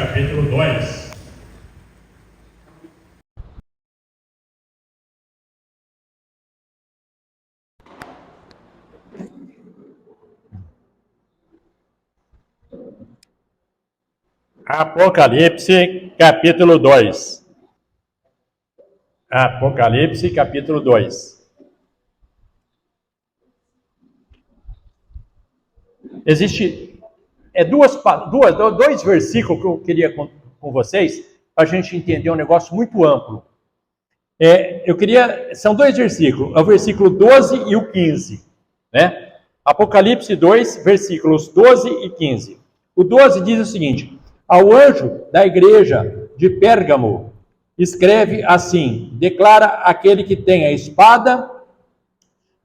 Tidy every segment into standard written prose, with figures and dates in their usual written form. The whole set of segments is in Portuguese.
capítulo 2. Apocalipse, capítulo 2. Apocalipse, capítulo 2. Existe dois versículos que eu queria com vocês, para a gente entender um negócio muito amplo. São dois versículos, é o versículo 12 e o 15, né? Apocalipse 2, versículos 12 e 15. O 12 diz o seguinte: ao anjo da igreja de Pérgamo, escreve assim: declara aquele que tem a espada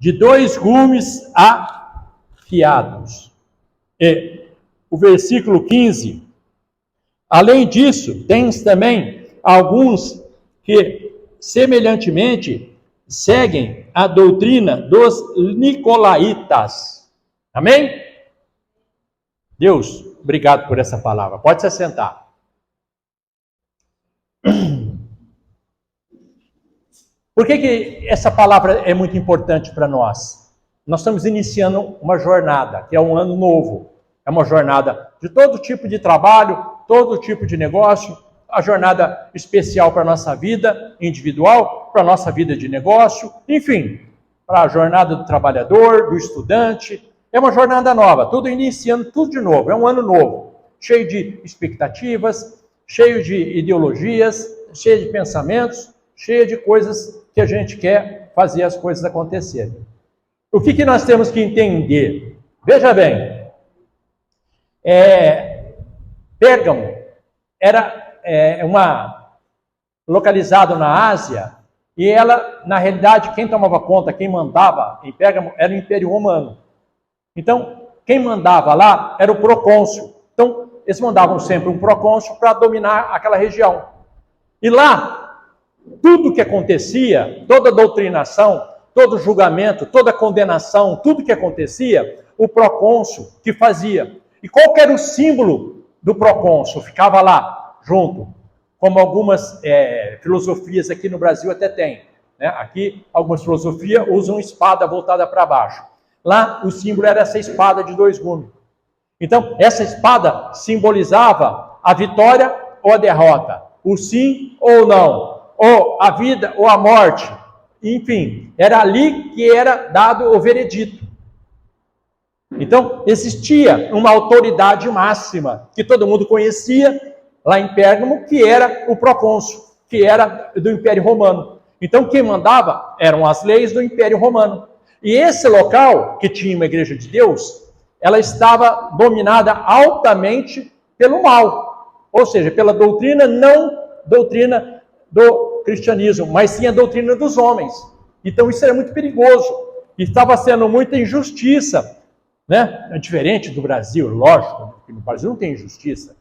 de 2 gumes afiados. E o versículo 15, além disso, tens também alguns que, semelhantemente, seguem a doutrina dos nicolaítas. Amém? Deus, obrigado por essa palavra. Pode se assentar. Por que essa palavra é muito importante para nós? Nós estamos iniciando uma jornada, que é um ano novo. É uma jornada de todo tipo de trabalho, todo tipo de negócio, a jornada especial para a nossa vida individual, para a nossa vida de negócio, enfim, para a jornada do trabalhador, do estudante. É uma jornada nova, tudo iniciando, tudo de novo, é um ano novo, cheio de expectativas, cheio de ideologias, cheio de pensamentos, cheio de coisas que a gente quer fazer as coisas acontecerem. O que nós temos que entender? Veja bem, Pérgamo era localizado na Ásia, e ela, na realidade, quem tomava conta, quem mandava em Pérgamo era o Império Romano. Então, quem mandava lá era o procônsul. Então, eles mandavam sempre um procônsul para dominar aquela região. E lá, tudo que acontecia, toda doutrinação, todo julgamento, toda condenação, tudo que acontecia, o procônsul que fazia. E qual que era o símbolo do procônsul? Ficava lá, junto. Como algumas filosofias aqui no Brasil até tem. Né? Aqui, algumas filosofias usam espada voltada para baixo. Lá, o símbolo era essa espada de 2 gumes. Então, essa espada simbolizava a vitória ou a derrota. O sim ou não. Ou a vida ou a morte. Enfim, era ali que era dado o veredito. Então, existia uma autoridade máxima, que todo mundo conhecia, lá em Pérgamo, que era o procônsul, que era do Império Romano. Então, quem mandava eram as leis do Império Romano. E esse local, que tinha uma igreja de Deus, ela estava dominada altamente pelo mal. Ou seja, pela doutrina, não doutrina do cristianismo, mas sim a doutrina dos homens. Então, isso era muito perigoso. Estava sendo muita injustiça. Né? É diferente do Brasil, lógico, porque no Brasil não tem injustiça.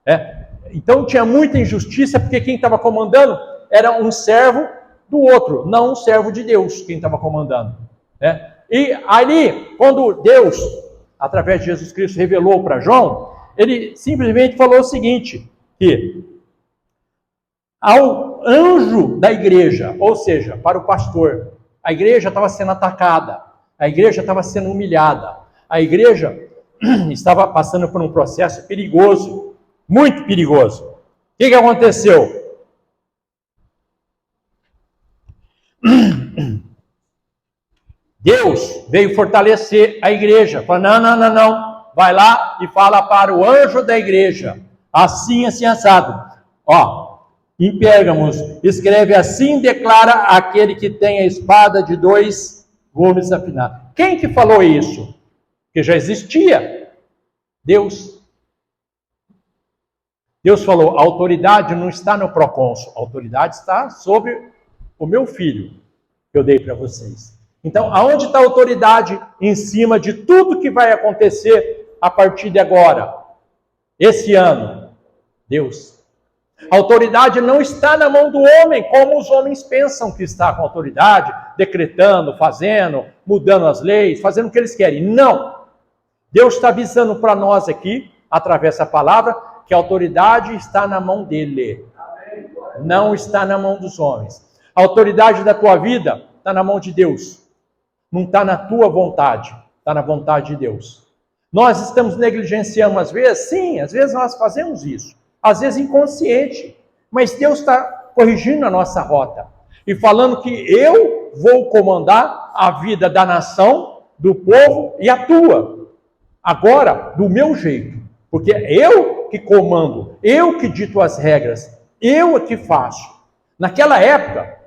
Né? Então tinha muita injustiça, porque quem estava comandando era um servo do outro, não um servo de Deus, quem estava comandando. Né? E ali, quando Deus, através de Jesus Cristo, revelou para João, ele simplesmente falou o seguinte, que ao anjo da igreja, ou seja, para o pastor, a igreja estava sendo atacada, a igreja estava sendo humilhada, a igreja estava passando por um processo perigoso, muito perigoso. O que aconteceu? Deus veio fortalecer a igreja. Falou, não. Vai lá e fala para o anjo da igreja. Assim, assado. Em Pérgamos, escreve assim, declara aquele que tem a espada de 2 gumes afiados. Quem que falou isso? Que já existia. Deus. Deus falou, a autoridade não está no procônsul, a autoridade está sobre o meu filho, que eu dei para vocês. Então, aonde está a autoridade em cima de tudo que vai acontecer a partir de agora? Esse ano? Deus. A autoridade não está na mão do homem, como os homens pensam que está com autoridade, decretando, fazendo, mudando as leis, fazendo o que eles querem. Não. Deus está avisando para nós aqui, através dessa palavra, que a autoridade está na mão dele, não está na mão dos homens. A autoridade da tua vida está na mão de Deus, não está na tua vontade, está na vontade de Deus. Nós estamos negligenciando às vezes? Sim, às vezes nós fazemos isso, às vezes inconsciente, mas Deus está corrigindo a nossa rota e falando que eu vou comandar a vida da nação, do povo e a tua, agora do meu jeito, porque é eu que comando, eu que dito as regras, eu que faço. Naquela época,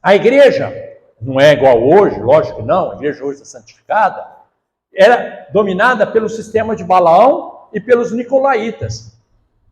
a igreja não é igual hoje, lógico que não, a igreja hoje está santificada, era dominada pelo sistema de Balaão e pelos nicolaítas.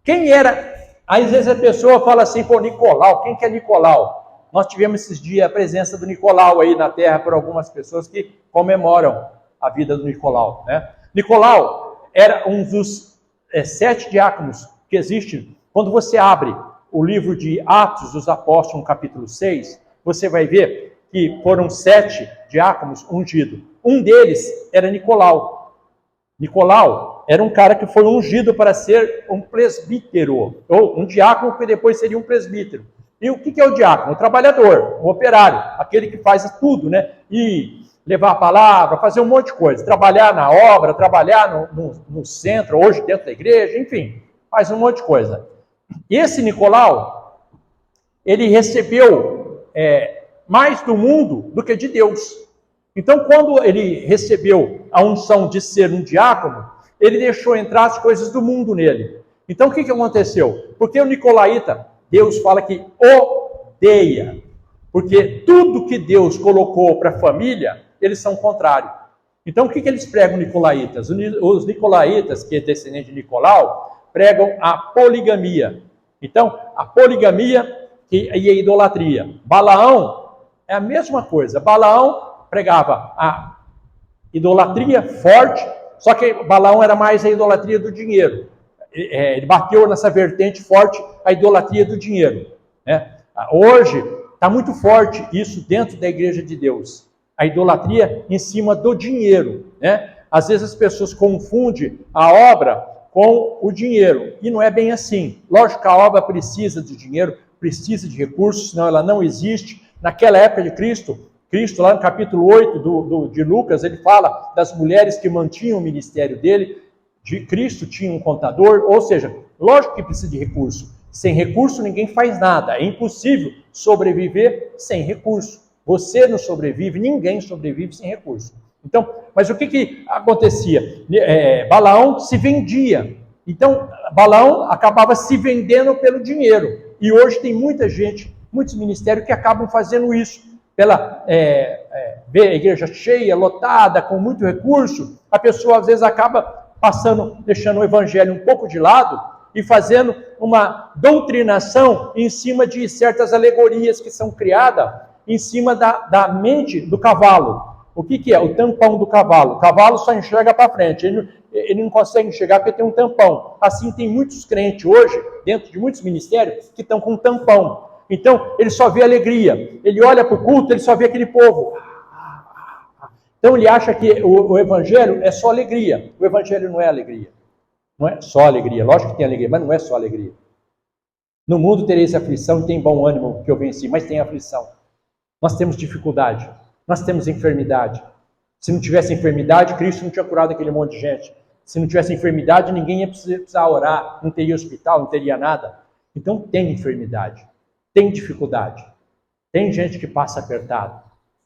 Quem era? Às vezes a pessoa fala assim, pô, Nicolau, quem que é Nicolau? Nós tivemos esses dias a presença do Nicolau aí na terra por algumas pessoas que comemoram a vida do Nicolau, né? Nicolau era um dos 7 diáconos que existem. Quando você abre o livro de Atos dos Apóstolos, capítulo 6, você vai ver que foram 7 diáconos ungidos. Um deles era Nicolau. Nicolau era um cara que foi ungido para ser um presbítero, ou um diácono que depois seria um presbítero. E o que é o diácono? O trabalhador, o operário, aquele que faz tudo, né? E levar a palavra, fazer um monte de coisa, trabalhar na obra, trabalhar no centro, hoje dentro da igreja, enfim, faz um monte de coisa. E esse Nicolau, ele recebeu mais do mundo do que de Deus. Então, quando ele recebeu a unção de ser um diácono, ele deixou entrar as coisas do mundo nele. Então, o que aconteceu? Porque o nicolaíta, Deus fala que odeia. Porque tudo que Deus colocou para a família, eles são contrários. Então, o que eles pregam, nicolaítas? Os nicolaítas, que é descendente de Nicolau, pregam a poligamia. Então, a poligamia e a idolatria. Balaão é a mesma coisa. Balaão pregava a idolatria forte, só que Balaão era mais a idolatria do dinheiro. Ele bateu nessa vertente forte, a idolatria do dinheiro, né? Hoje está muito forte isso dentro da igreja de Deus, a idolatria em cima do dinheiro, né? Às vezes as pessoas confundem a obra com o dinheiro, e não é bem assim. Lógico que a obra precisa de dinheiro, precisa de recursos, senão ela não existe. Naquela época de Cristo, lá no capítulo 8 de Lucas, ele fala das mulheres que mantinham o ministério dele. De Cristo tinha um contador, ou seja, lógico que precisa de recurso. Sem recurso ninguém faz nada, é impossível sobreviver sem recurso. Você não sobrevive, ninguém sobrevive sem recurso. Então, mas o que acontecia? Balaão se vendia. Então, Balaão acabava se vendendo pelo dinheiro. E hoje tem muita gente, muitos ministérios que acabam fazendo isso. Pela ver a igreja cheia, lotada, com muito recurso, a pessoa às vezes acaba deixando o evangelho um pouco de lado e fazendo uma doutrinação em cima de certas alegorias que são criadas em cima da mente do cavalo. O que é? O tampão do cavalo. O cavalo só enxerga para frente, ele não consegue enxergar porque tem um tampão. Assim tem muitos crentes hoje, dentro de muitos ministérios, que estão com um tampão. Então, ele só vê alegria. Ele olha para o culto, ele só vê aquele povo. Então, ele acha que o evangelho é só alegria. O evangelho não é alegria. Não é só alegria. Lógico que tem alegria, mas não é só alegria. No mundo tereis aflição e tem bom ânimo que eu venci, mas tem aflição. Nós temos dificuldade. Nós temos enfermidade. Se não tivesse enfermidade, Cristo não tinha curado aquele monte de gente. Se não tivesse enfermidade, ninguém ia precisar orar. Não teria hospital, não teria nada. Então, tem enfermidade. Tem dificuldade, tem gente que passa apertado,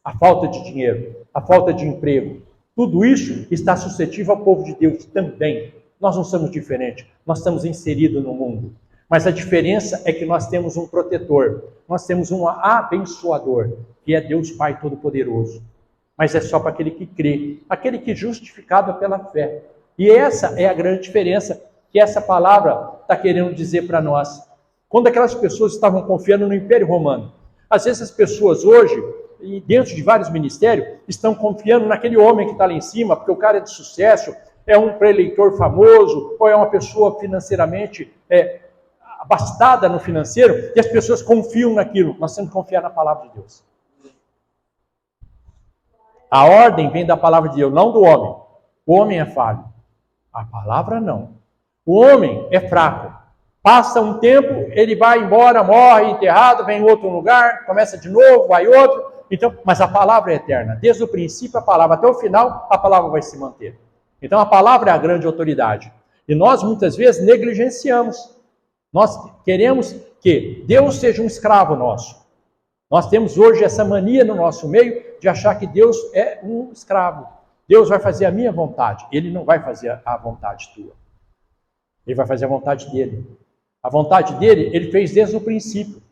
a falta de dinheiro, a falta de emprego, tudo isso está suscetível ao povo de Deus também. Nós não somos diferentes, nós estamos inseridos no mundo, mas a diferença é que nós temos um protetor, nós temos um abençoador, que é Deus Pai Todo-Poderoso, mas é só para aquele que crê, aquele que é justificado pela fé, e essa é a grande diferença que essa palavra está querendo dizer para nós. Quando aquelas pessoas estavam confiando no Império Romano. Às vezes as pessoas hoje, dentro de vários ministérios, estão confiando naquele homem que está lá em cima, porque o cara é de sucesso, é um preleitor famoso, ou é uma pessoa financeiramente abastada no financeiro, e as pessoas confiam naquilo. Nós temos que confiar na palavra de Deus. A ordem vem da palavra de Deus, não do homem. O homem é falho. A palavra não. O homem é fraco. Passa um tempo, ele vai embora, morre, enterrado, vem em outro lugar, começa de novo, vai outro. Então, mas a palavra é eterna. Desde o princípio, a palavra até o final, a palavra vai se manter. Então, a palavra é a grande autoridade. E nós, muitas vezes, negligenciamos. Nós queremos que Deus seja um escravo nosso. Nós temos hoje essa mania no nosso meio de achar que Deus é um escravo. Deus vai fazer a minha vontade. Ele não vai fazer a vontade tua. Ele vai fazer a vontade dele. A vontade dele, ele fez desde o princípio.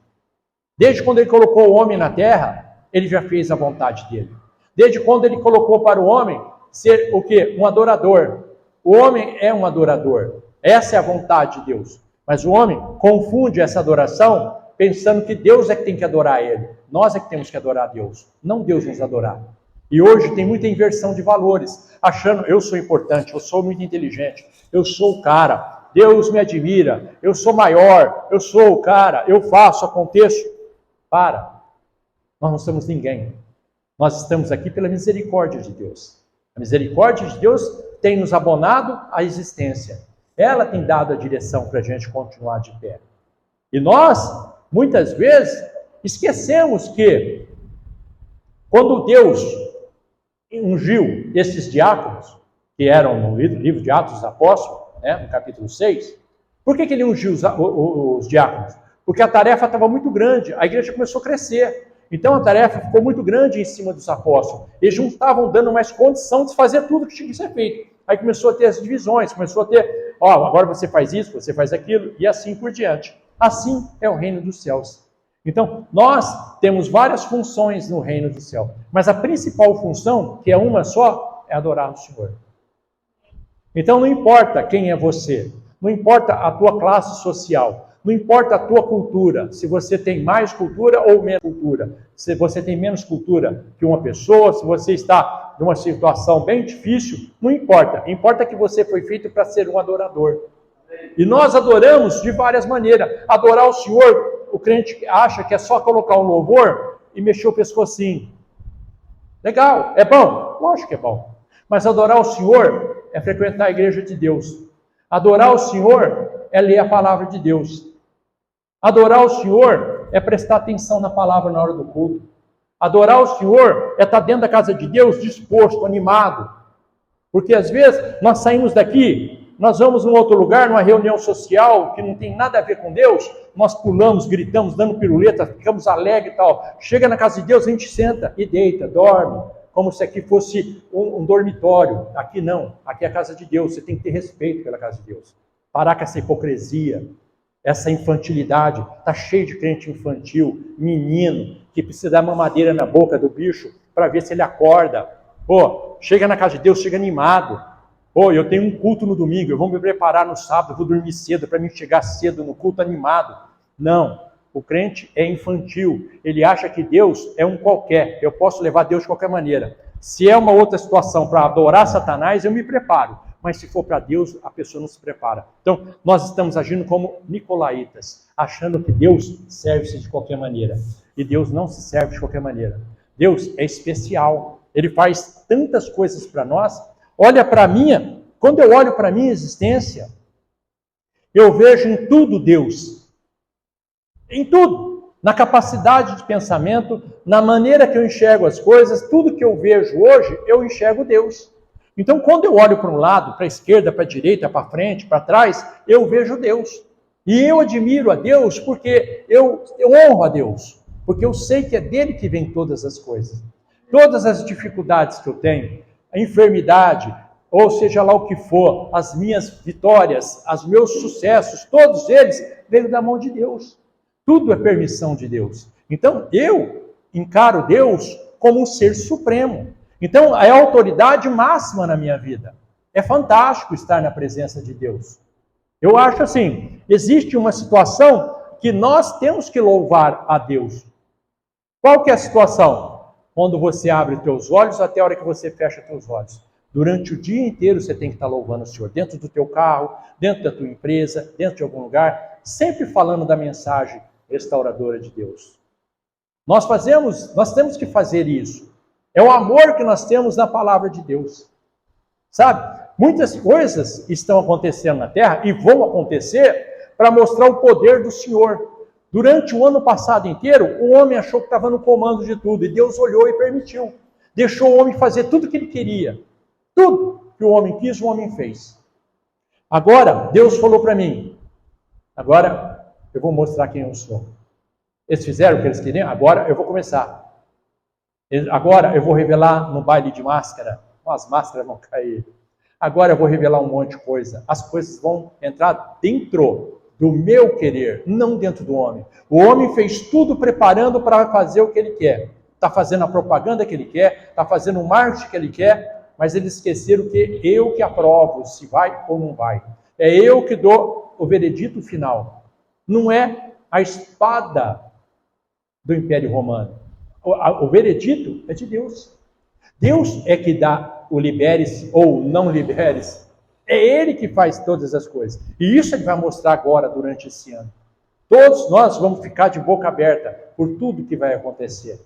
Desde quando ele colocou o homem na terra, ele já fez a vontade dele. Desde quando ele colocou para o homem ser o quê? Um adorador. O homem é um adorador. Essa é a vontade de Deus. Mas o homem confunde essa adoração pensando que Deus é que tem que adorar ele. Nós é que temos que adorar a Deus, não Deus nos adorar. E hoje tem muita inversão de valores, achando eu sou importante, eu sou muito inteligente, eu sou o cara, Deus me admira, eu sou maior, eu sou o cara, eu faço, aconteço. Para, nós não somos ninguém. Nós estamos aqui pela misericórdia de Deus. A misericórdia de Deus tem nos abonado a existência. Ela tem dado a direção para a gente continuar de pé. E nós, muitas vezes, esquecemos que quando Deus ungiu esses diáconos, que eram no livro de Atos dos Apóstolos, no capítulo 6, por que ele ungiu os diáconos? Porque a tarefa estava muito grande, a igreja começou a crescer. Então a tarefa ficou muito grande em cima dos apóstolos. Eles não estavam dando mais condição de fazer tudo que tinha que ser feito. Aí começou a ter as divisões, começou a ter, agora você faz isso, você faz aquilo, e assim por diante. Assim é o reino dos céus. Então, nós temos várias funções no reino do céu, mas a principal função, que é uma só, é adorar o Senhor. Então, não importa quem é você, não importa a tua classe social, não importa a tua cultura, se você tem mais cultura ou menos cultura, se você tem menos cultura que uma pessoa, se você está numa situação bem difícil, não importa. Importa que você foi feito para ser um adorador. E nós adoramos de várias maneiras. Adorar o Senhor, o crente acha que é só colocar um louvor e mexer o pescocinho. Legal, é bom? Lógico que é bom. Mas adorar o Senhor é frequentar a igreja de Deus. Adorar o Senhor é ler a palavra de Deus. Adorar o Senhor é prestar atenção na palavra na hora do culto. Adorar o Senhor é estar dentro da casa de Deus disposto, animado. Porque às vezes nós saímos daqui, nós vamos num outro lugar, numa reunião social que não tem nada a ver com Deus, nós pulamos, gritamos, dando piruleta, ficamos alegres e tal. Chega na casa de Deus, a gente senta e deita, dorme, como se aqui fosse um dormitório. Aqui não, aqui é a casa de Deus, você tem que ter respeito pela casa de Deus. Parar com essa hipocrisia, essa infantilidade. Está cheio de crente infantil, menino, que precisa dar mamadeira na boca do bicho para ver se ele acorda. Chega na casa de Deus, chega animado. Eu tenho um culto no domingo, eu vou me preparar no sábado, eu vou dormir cedo para mim chegar cedo no culto animado. Não, o crente é infantil, ele acha que Deus é um qualquer, eu posso levar Deus de qualquer maneira. Se é uma outra situação para adorar Satanás, eu me preparo, mas se for para Deus, a pessoa não se prepara. Então, nós estamos agindo como nicolaítas, achando que Deus serve-se de qualquer maneira. E Deus não se serve de qualquer maneira. Deus é especial, Ele faz tantas coisas para nós. Olha para mim, quando eu olho para a minha existência, eu vejo em tudo Deus. Em tudo. Na capacidade de pensamento, na maneira que eu enxergo as coisas, tudo que eu vejo hoje, eu enxergo Deus. Então, quando eu olho para um lado, para a esquerda, para a direita, para frente, para trás, eu vejo Deus. E eu admiro a Deus porque eu honro a Deus. Porque eu sei que é dele que vem todas as coisas. Todas as dificuldades que eu tenho, a enfermidade, ou seja lá o que for, as minhas vitórias, os meus sucessos, todos eles vêm da mão de Deus. Tudo é permissão de Deus. Então, eu encaro Deus como um ser supremo. Então, é a autoridade máxima na minha vida. É fantástico estar na presença de Deus. Eu acho assim, existe uma situação que nós temos que louvar a Deus. Qual que é a situação? Quando você abre os teus olhos até a hora que você fecha os teus olhos. Durante o dia inteiro você tem que estar louvando o Senhor. Dentro do teu carro, dentro da tua empresa, dentro de algum lugar. Sempre falando da mensagem restauradora de Deus. Nós temos que fazer isso. É o amor que nós temos na palavra de Deus. Sabe? Muitas coisas estão acontecendo na terra e vão acontecer para mostrar o poder do Senhor. Durante o ano passado inteiro, o homem achou que estava no comando de tudo, e Deus olhou e permitiu. Deixou o homem fazer tudo o que ele queria. Tudo que o homem quis, o homem fez. Agora, Deus falou para mim, agora eu vou mostrar quem eu sou. Eles fizeram o que eles queriam, agora eu vou começar. Agora eu vou revelar no baile de máscara, as máscaras vão cair. Agora eu vou revelar um monte de coisa. As coisas vão entrar dentro do meu querer, não dentro do homem. O homem fez tudo preparando para fazer o que ele quer. Está fazendo a propaganda que ele quer, está fazendo o marketing que ele quer, mas eles esqueceram que eu que aprovo se vai ou não vai. É eu que dou o veredito final. Não é a espada do Império Romano. O veredito é de Deus. Deus é que dá o libere-se ou não libere-se. É Ele que faz todas as coisas. E isso Ele vai mostrar agora durante esse ano. Todos nós vamos ficar de boca aberta por tudo que vai acontecer.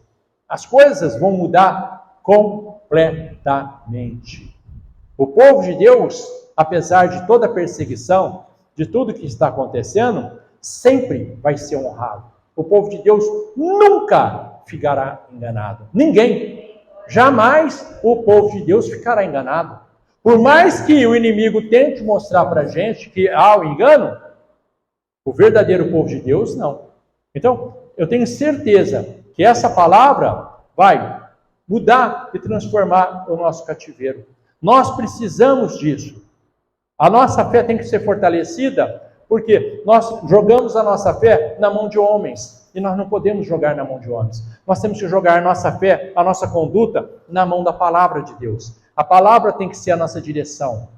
As coisas vão mudar completamente. O povo de Deus, apesar de toda a perseguição, de tudo que está acontecendo, sempre vai ser honrado. O povo de Deus nunca ficará enganado. Ninguém. Jamais o povo de Deus ficará enganado. Por mais que o inimigo tente mostrar para a gente que há o engano, o verdadeiro povo de Deus, não. Então, eu tenho certeza que essa palavra vai mudar e transformar o nosso cativeiro. Nós precisamos disso. A nossa fé tem que ser fortalecida, porque nós jogamos a nossa fé na mão de homens, e nós não podemos jogar na mão de homens. Nós temos que jogar a nossa fé, a nossa conduta, na mão da palavra de Deus. A palavra tem que ser a nossa direção.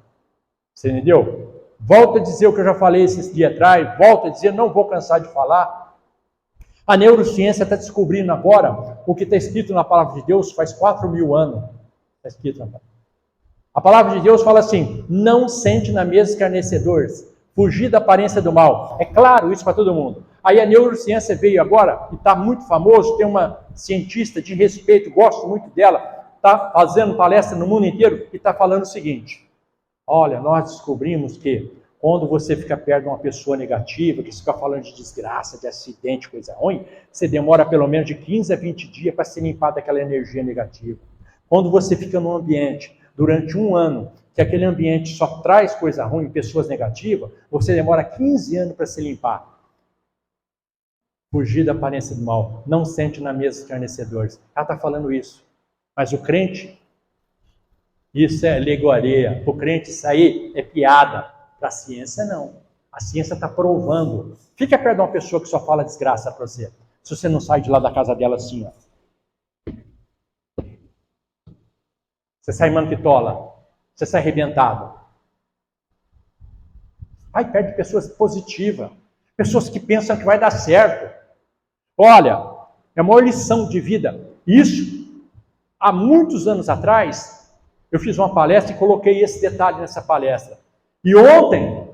Você entendeu? Volto a dizer o que eu já falei esses dias atrás, volto a dizer, não vou cansar de falar. A neurociência está descobrindo agora o que está escrito na palavra de Deus faz 4.000 anos. Está escrito na palavra. A palavra de Deus fala assim, não sente na mesa escarnecedores, fugir da aparência do mal. É claro isso para todo mundo. Aí a neurociência veio agora, e está muito famoso, tem uma cientista de respeito, gosto muito dela, está fazendo palestra no mundo inteiro, e está falando o seguinte, olha, nós descobrimos que quando você fica perto de uma pessoa negativa, que fica falando de desgraça, de acidente, coisa ruim, você demora pelo menos de 15 a 20 dias para se limpar daquela energia negativa. Quando você fica num ambiente durante um ano, que aquele ambiente só traz coisa ruim, pessoas negativas, você demora 15 anos para se limpar. Fugir da aparência do mal. Não sente na mesa escarnecedores. Ela está falando isso. Mas o crente, isso é legoaria. O crente, isso aí é piada. Para a ciência, não. A ciência está provando. Fica perto de uma pessoa que só fala desgraça para você. Se você não sai de lá da casa dela assim, ó. Você sai manquitola. Você sai arrebentado. Vai perto de pessoas positivas. Pessoas que pensam que vai dar certo. Olha, é a maior lição de vida. Isso, há muitos anos atrás, eu fiz uma palestra e coloquei esse detalhe nessa palestra. E ontem,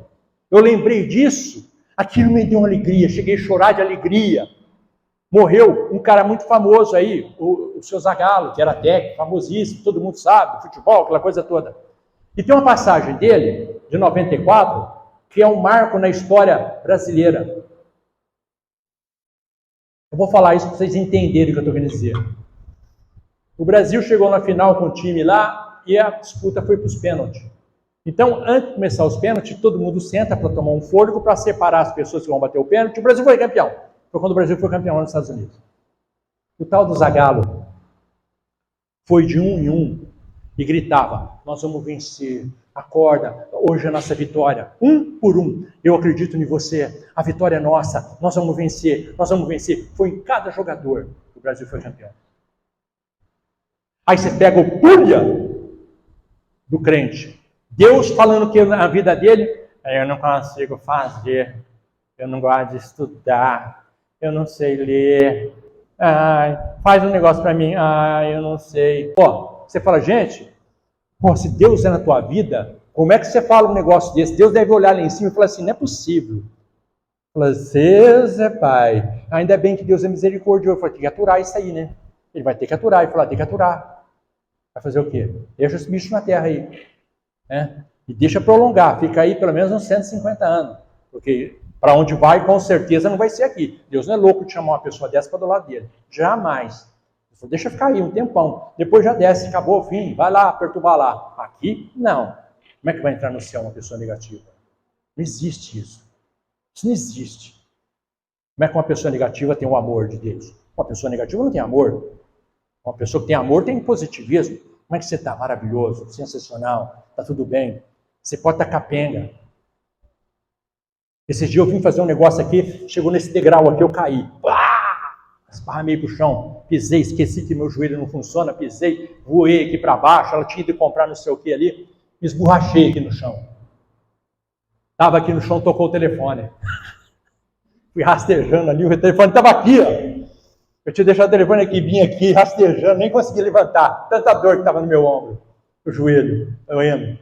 eu lembrei disso, aquilo me deu uma alegria, cheguei a chorar de alegria. Morreu um cara muito famoso aí, o seu Zagallo, que era técnico, famosíssimo, todo mundo sabe, futebol, aquela coisa toda. E tem uma passagem dele, de 94, que é um marco na história brasileira. Eu vou falar isso para vocês entenderem o que eu estou querendo dizer. O Brasil chegou na final com o time lá e a disputa foi para os pênaltis. Então, antes de começar os pênaltis, todo mundo senta para tomar um fôlego para separar as pessoas que vão bater o pênalti. O Brasil foi campeão. Foi quando o Brasil foi campeão nos Estados Unidos. O tal do Zagallo foi de um em um e gritava, nós vamos vencer, acorda, hoje é a nossa vitória, um por um, eu acredito em você, a vitória é nossa, nós vamos vencer, nós vamos vencer. Foi em cada jogador que o Brasil foi campeão. Aí você pega o pulha do crente, Deus falando que na vida dele, eu não consigo fazer, eu não gosto de estudar, eu não sei ler, faz um negócio para mim, eu não sei. Pô, você fala, gente, pô, se Deus é na tua vida, como é que você fala um negócio desse? Deus deve olhar lá em cima e falar assim, não é possível. Fala, Deus é pai. Ainda bem que Deus é misericordioso. Fala, tem que aturar isso aí, né? Ele vai ter que aturar. Ele fala, tem que aturar. Vai fazer o quê? Deixa esse bicho na terra aí. né? E deixa prolongar, fica aí pelo menos uns 150 anos, porque para onde vai, com certeza não vai ser aqui. Deus não é louco de chamar uma pessoa dessa para do lado dele, jamais. Deixa ficar aí um tempão, depois já desce, acabou, fim, vai lá perturbar lá. Aqui, não. Como é que vai entrar no céu uma pessoa negativa? Não existe isso. Isso não existe. Como é que uma pessoa negativa tem o amor de Deus? Uma pessoa negativa não tem amor. Uma pessoa que tem amor tem positivismo. Como é que você está? Maravilhoso, sensacional, está tudo bem. Você pode estar capenga. Esses dias eu vim fazer um negócio aqui, chegou nesse degrau aqui, eu caí. Esparramei para o chão, pisei, esqueci que meu joelho não funciona, pisei, voei aqui para baixo, ela tinha ido comprar não sei o que ali, me esborrachei aqui no chão. Estava aqui no chão, tocou o telefone. Fui rastejando ali, o telefone estava aqui, ó. Eu tinha deixado o telefone aqui, vim aqui, rastejando, nem consegui levantar. Tanta dor que estava no meu ombro, no joelho, doendo.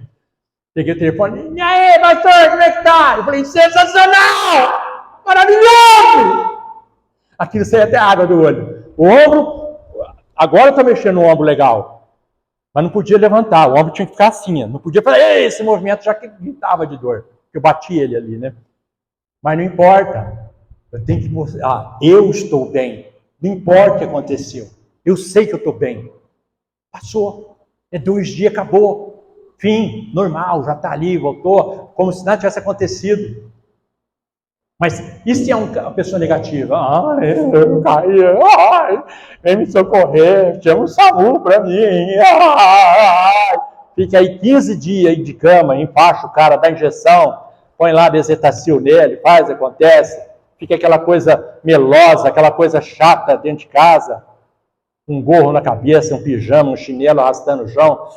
Peguei o telefone, e aí, pastor, como é que tá? Eu falei, sensacional! Maravilhoso! Aquilo saía até água do olho. O ombro, agora eu estou mexendo no ombro legal, mas não podia levantar, o ombro tinha que ficar assim, não podia fazer esse movimento, já que gritava de dor, que eu bati ele ali, né? Mas não importa, eu tenho que mostrar, eu estou bem, não importa o que aconteceu, eu sei que eu estou bem. Passou, 2 dias, acabou, fim, normal, já está ali, voltou, como se nada tivesse acontecido. Mas e se é uma pessoa negativa? Eu caí, vem me socorrer, chama um SAMU para mim. Fica aí 15 dias de cama, empaixa o cara, dá injeção, põe lá bezetacil nele, faz, acontece. Fica aquela coisa melosa, aquela coisa chata dentro de casa. Um gorro na cabeça, um pijama, um chinelo arrastando o chão.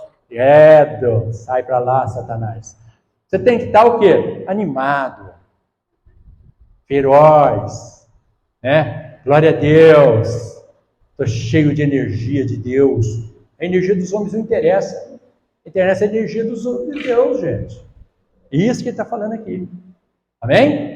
Sai para lá, Satanás. Você tem que estar o quê? Animado. Feroz, né? Glória a Deus, estou cheio de energia de Deus. A energia dos homens não interessa, interessa a energia dos homens de Deus, gente. Isso que ele está falando aqui, amém?